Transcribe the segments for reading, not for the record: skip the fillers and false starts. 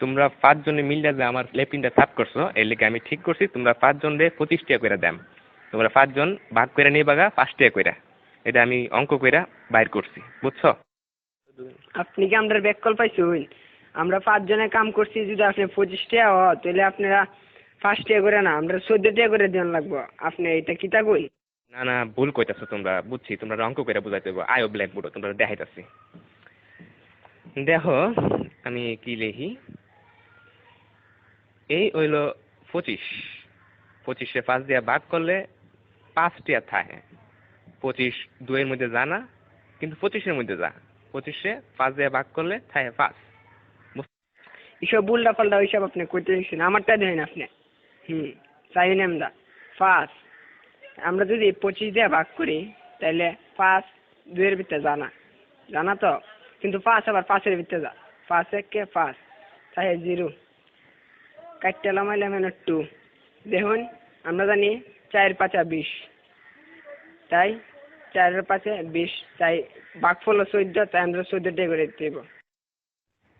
তোমরা 5 জনে মিললে যে আমার লেফটিনটা সাফ করছো এর লেগে আমি ঠিক করছি তোমরা 5 জনে 25 টাকা করে দাম। তোমরা 5 জন ভাগ করে নিয়ে বাগা 5 টাকা করে। এটা আমি অঙ্ক কইরা বাইর করছি, বুঝছো? আপনি কি আমরা ব্যাক কল পাইছুন? আমরা 5 জনে কাম করছি, যদি আপনি 25 টাকা হয় তাহলে আপনারা 5 টাকা করে না, আমরা 14 টাকা করে দেন লাগবো। আপনি এটা কিতা কই? না না, ভুল কইতাছো তোমরা, বুঝছি তোমরা অঙ্ক কইরা বুঝাইতে হবে। আয়ো ব্ল্যাকবোর্ড তোমরা দেখাইতাছি। দেখো আমি কি লিখি। এই হইলো 25, 25-এ 5 দিয়ে ভাগ করলে 5 টাকা থাকে। 25 2 এর মধ্যে যা না, কিন্তু 25-এর মধ্যে যা। 25-এ 5 দিয়ে ভাগ করলে থাকে 5। এসব উল্টা পাল্টা ওইসব আপনি কইতে দিচ্ছেন, আমারটা দেন আপনি। চাইন আমরা 5, আমরা যদি 25 দিয়ে ভাগ করি তাহলে 5 2 এর ভিতরে জানা জানা তো, কিন্তু 5 আবার 5 এর ভিতরে যা। 5 1 5 তাই 0 কাটতে লামাইলে মানে 2। দেখুন আমরা জানি 4 5 20, তাই 4 এর 5 20, তাই ভাগফল 14, তাই আমরা 14 টাকা করে দেব।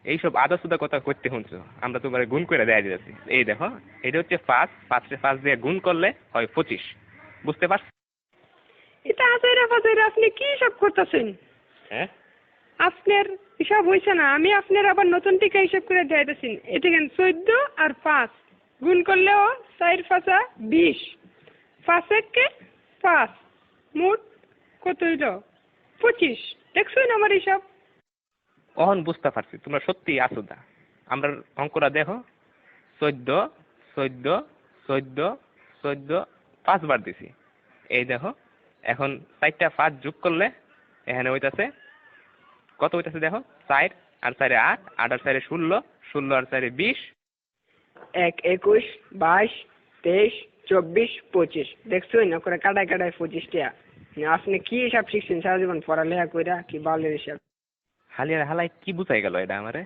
এইসব আদা সুদা কথা করতে শুনছো, আমরা তোমার গুণ করে দেয়া দিতেছি। এই দেখো এটা হচ্ছে 5, 5-এ 5 দিয়ে গুণ করলে হয় 25, বুঝতে পারছো? এটা আজাইরা ফাজাইরা আপনি কি সব করতেছেন? হ্যাঁ, আপনার হিসাব হয়েছে না, আমি আপনার আবার নতুন টিকা হিসাব করে দিতেছি। এটা কেন 14 আর 5 গুণ করলেও 4 5 20, 5 1 5, মোট কত হইল? 25। দেখছেন আমার হিসাব? অহন বুঝতে পারছি তোমরা সত্যি আসুদা। আমরা অঙ্কটা দেখো, 14 14 14 14 5 বার দিছি। এই দেখো এখন 4টা 5 যোগ করলে এখানে হইতাছে কত হইতাছে দেখো, 4 আর 4 8, 8 আর 4 16, 16 আর 4 20। 1 21 22 23 24 25। দেখছেন না করে কাটায় কাটায় 25 টাকা। আপনি কি হিসাব শিখছেন সারা জীবন পড়ালেখা কইরা, কি বালের হিসাব? হালিয়ার হালাই কি বুঝাই গেল এটা আমারে?